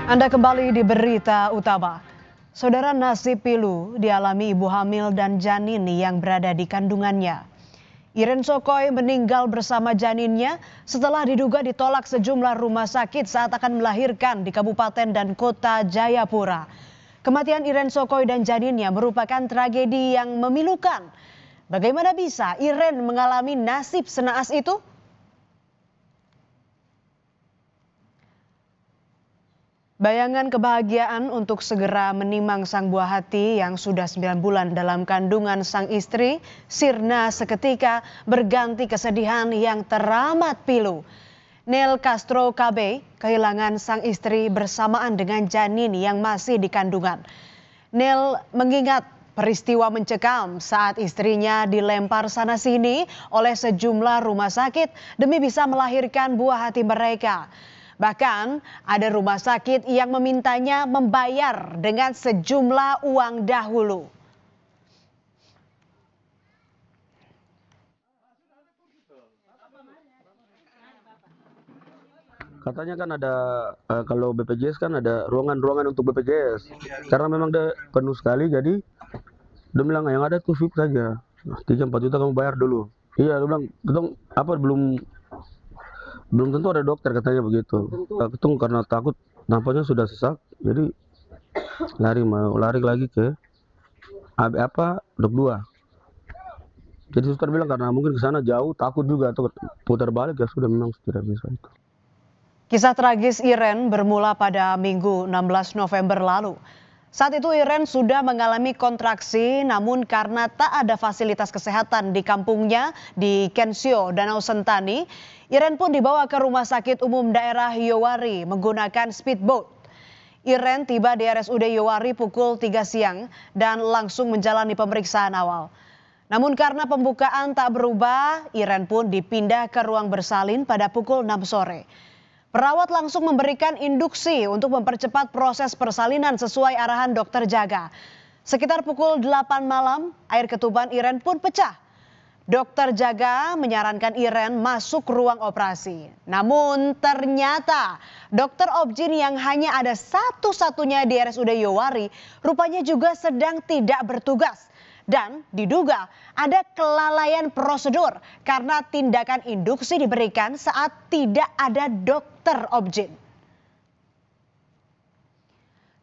Anda kembali di berita utama. Saudara, nasib pilu dialami ibu hamil dan janin yang berada di kandungannya. Iren Sokoy meninggal bersama janinnya setelah diduga ditolak sejumlah rumah sakit saat akan melahirkan di kabupaten dan kota Jayapura. Kematian Iren Sokoy dan janinnya merupakan tragedi yang memilukan. Bagaimana bisa Iren mengalami nasib senaas itu? Bayangan kebahagiaan untuk segera menimang sang buah hati yang sudah 9 bulan dalam kandungan sang istri sirna seketika berganti kesedihan yang teramat pilu. Nel Castro KB kehilangan sang istri bersamaan dengan janin yang masih di kandungan. Nel mengingat peristiwa mencekam saat istrinya dilempar sana-sini oleh sejumlah rumah sakit demi bisa melahirkan buah hati mereka. Bahkan ada rumah sakit yang memintanya membayar dengan sejumlah uang dahulu. Katanya kan ada kalau BPJS kan ada ruangan-ruangan untuk BPJS. Karena memang dia penuh sekali, jadi dia bilang yang ada tuh VIP saja. 3-4 juta kamu bayar dulu. Iya, dia bilang belum tentu ada dokter, katanya begitu. Ketung karena takut nampaknya sudah sesak, jadi lari lagi ke dok 2. Jadi suster bilang karena mungkin ke sana jauh, takut juga atau putar balik, ya sudah memang tidak bisa itu. Kisah tragis Iren bermula pada Minggu 16 November lalu. Saat itu Iren sudah mengalami kontraksi, namun karena tak ada fasilitas kesehatan di kampungnya di Kensio, Danau Sentani, Iren pun dibawa ke Rumah Sakit Umum Daerah Yowari menggunakan speedboat. Iren tiba di RSUD Yowari pukul 3 siang dan langsung menjalani pemeriksaan awal. Namun karena pembukaan tak berubah, Iren pun dipindah ke ruang bersalin pada pukul 6 sore. Perawat langsung memberikan induksi untuk mempercepat proses persalinan sesuai arahan dokter jaga. Sekitar pukul 8 malam, air ketuban Iren pun pecah. Dokter jaga menyarankan Iren masuk ruang operasi. Namun ternyata dokter Objin yang hanya ada satu-satunya di RSUD Yowari rupanya juga sedang tidak bertugas. Dan diduga ada kelalaian prosedur karena tindakan induksi diberikan saat tidak ada dokter Objin.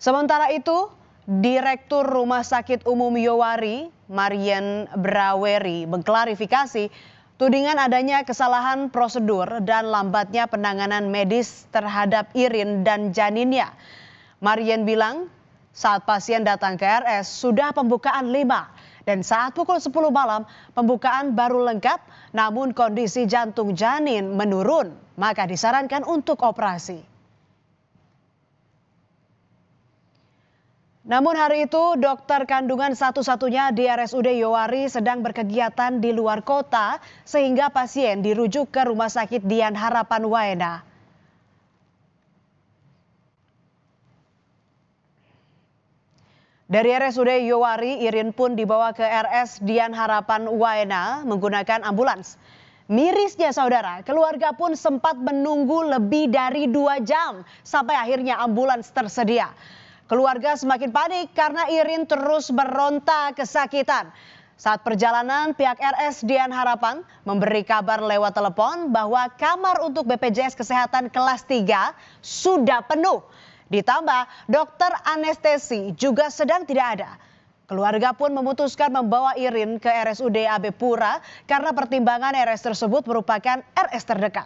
Sementara itu, Direktur Rumah Sakit Umum Yowari, Marian Braweri, mengklarifikasi tudingan adanya kesalahan prosedur dan lambatnya penanganan medis terhadap Irin dan janinnya. Marian bilang saat pasien datang ke RS sudah pembukaan 5. Dan saat pukul 10 malam, pembukaan baru lengkap, namun kondisi jantung janin menurun, maka disarankan untuk operasi. Namun hari itu, dokter kandungan satu-satunya di RSUD Yowari sedang berkegiatan di luar kota, sehingga pasien dirujuk ke Rumah Sakit Dian Harapan Waena. Dari RSUD Yowari, Irin pun dibawa ke RS Dian Harapan Waena menggunakan ambulans. Mirisnya saudara, keluarga pun sempat menunggu lebih dari 2 jam sampai akhirnya ambulans tersedia. Keluarga semakin panik karena Irin terus beronta kesakitan. Saat perjalanan, pihak RS Dian Harapan memberi kabar lewat telepon bahwa kamar untuk BPJS Kesehatan kelas 3 sudah penuh. Ditambah dokter anestesi juga sedang tidak ada. Keluarga pun memutuskan membawa Irin ke RSUD AB Pura karena pertimbangan RS tersebut merupakan RS terdekat.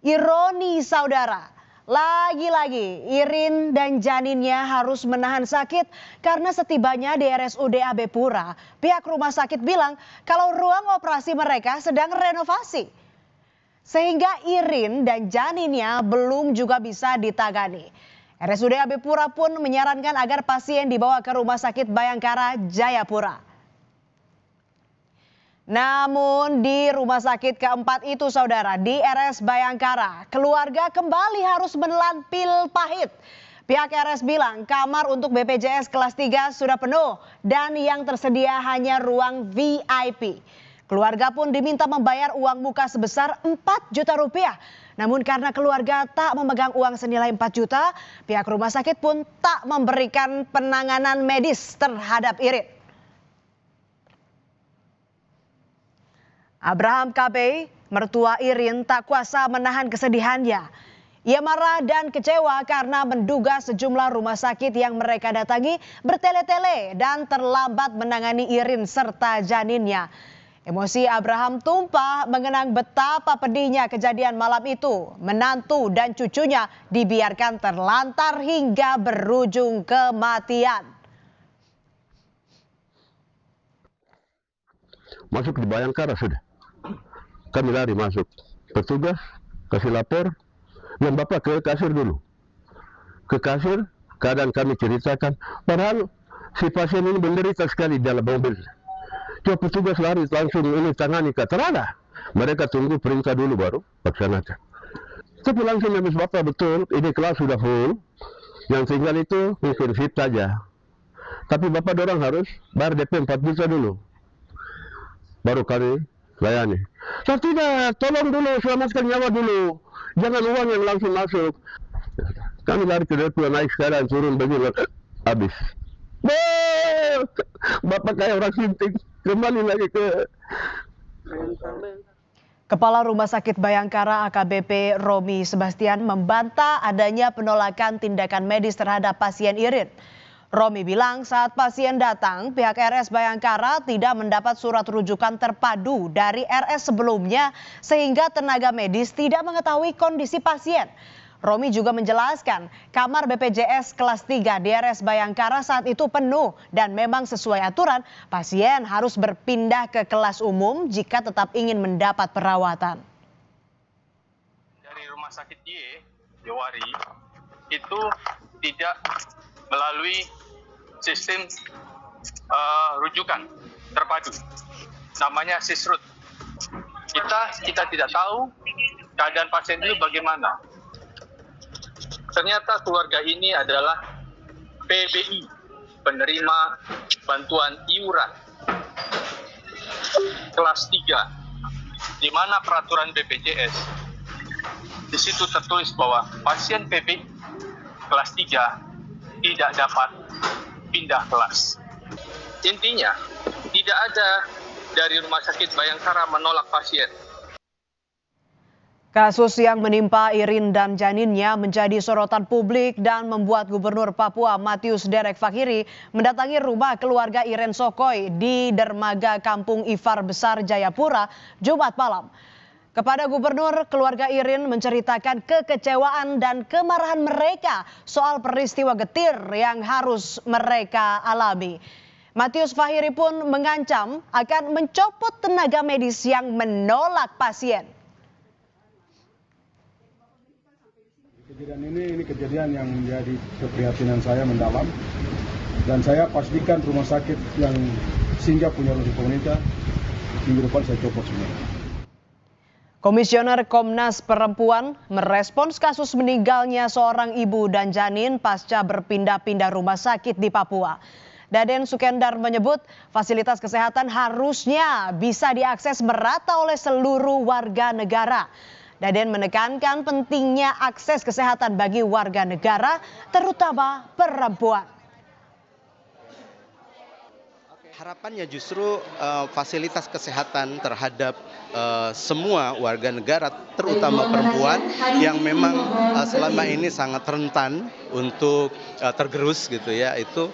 Ironi saudara, lagi-lagi Irin dan janinnya harus menahan sakit karena setibanya di RSUD AB Pura, pihak rumah sakit bilang kalau ruang operasi mereka sedang renovasi. Sehingga Irin dan janinnya belum juga bisa ditangani. RSUD AB Pura pun menyarankan agar pasien dibawa ke Rumah Sakit Bayangkara Jayapura. Namun di rumah sakit keempat itu saudara, di RS Bayangkara, keluarga kembali harus menelan pil pahit. Pihak RS bilang kamar untuk BPJS kelas 3 sudah penuh dan yang tersedia hanya ruang VIP. Keluarga pun diminta membayar uang muka sebesar 4 juta rupiah. Namun karena keluarga tak memegang uang senilai 4 juta, pihak rumah sakit pun tak memberikan penanganan medis terhadap Irin. Abraham KB, mertua Irin, tak kuasa menahan kesedihannya. Ia marah dan kecewa karena menduga sejumlah rumah sakit yang mereka datangi bertele-tele dan terlambat menangani Irin serta janinnya. Emosi Abraham tumpah mengenang betapa pedihnya kejadian malam itu. Menantu dan cucunya dibiarkan terlantar hingga berujung kematian. Masuk di Bayangkara sudah. Kami lari masuk. Petugas kasih lapor. Yang bapak ke kasir dulu. Ke kasir, keadaan kami ceritakan. Padahal si pasien ini menderita sekali di dalam mobil. Coba petugas lari langsung ini tangani kata mereka tunggu perintah dulu baru laksanakan. Tapi langsung habis bapak betul, ini kelas sudah full. Yang tinggal itu mungkin fit saja. Tapi bapak dorang harus bayar DP 4 juta dulu. Baru kami layani. Saya tidak, tolong dulu selamatkan nyawa dulu. Jangan uang yang langsung masuk. Kami lari ke depan, naik sekarang turun begini habis. Bapak kayak orang sinting. Kembali lagi ke Kepala Rumah Sakit Bayangkara AKBP Romi Sebastian membantah adanya penolakan tindakan medis terhadap pasien Irin. Romi bilang saat pasien datang, pihak RS Bayangkara tidak mendapat surat rujukan terpadu dari RS sebelumnya sehingga tenaga medis tidak mengetahui kondisi pasien. Romi juga menjelaskan kamar BPJS kelas 3 di RS Bayangkara saat itu penuh dan memang sesuai aturan pasien harus berpindah ke kelas umum jika tetap ingin mendapat perawatan. Dari rumah sakit Jewari itu tidak melalui sistem rujukan terpadu, namanya SISRUT. Kita tidak tahu keadaan pasien itu bagaimana. Ternyata keluarga ini adalah PBI, penerima bantuan iuran kelas 3, di mana peraturan BPJS di situ tertulis bahwa pasien PBI kelas 3 tidak dapat pindah kelas. Intinya, tidak ada dari Rumah Sakit Bayangkara menolak pasien. Kasus yang menimpa Irin dan janinnya menjadi sorotan publik dan membuat Gubernur Papua Matius Derek Fakhiri mendatangi rumah keluarga Iren Sokoy di dermaga Kampung Ifar Besar Jayapura Jumat malam. Kepada Gubernur, keluarga Irin menceritakan kekecewaan dan kemarahan mereka soal peristiwa getir yang harus mereka alami. Matius Fakhiri pun mengancam akan mencopot tenaga medis yang menolak pasien. Kejadian ini kejadian yang menjadi keprihatinan saya mendalam, dan saya pastikan rumah sakit yang singgah punya ruang pemerintah minggu depan saya copot semua. Komisioner Komnas Perempuan merespons kasus meninggalnya seorang ibu dan janin pasca berpindah-pindah rumah sakit di Papua. Daden Sukendar menyebut fasilitas kesehatan harusnya bisa diakses merata oleh seluruh warga negara. Daden menekankan pentingnya akses kesehatan bagi warga negara, terutama perempuan. Harapannya justru fasilitas kesehatan terhadap semua warga negara, terutama perempuan yang memang selama ini sangat rentan untuk tergerus gitu ya. Itu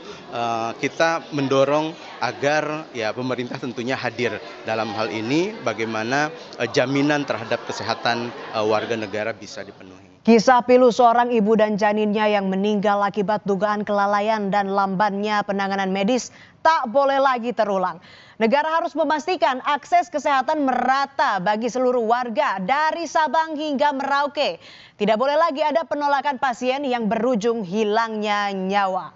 kita mendorong agar ya pemerintah tentunya hadir dalam hal ini, bagaimana jaminan terhadap kesehatan warga negara bisa dipenuhi. Kisah pilu seorang ibu dan janinnya yang meninggal akibat dugaan kelalaian dan lambannya penanganan medis tak boleh lagi terulang. Negara harus memastikan akses kesehatan merata bagi seluruh warga dari Sabang hingga Merauke. Tidak boleh lagi ada penolakan pasien yang berujung hilangnya nyawa.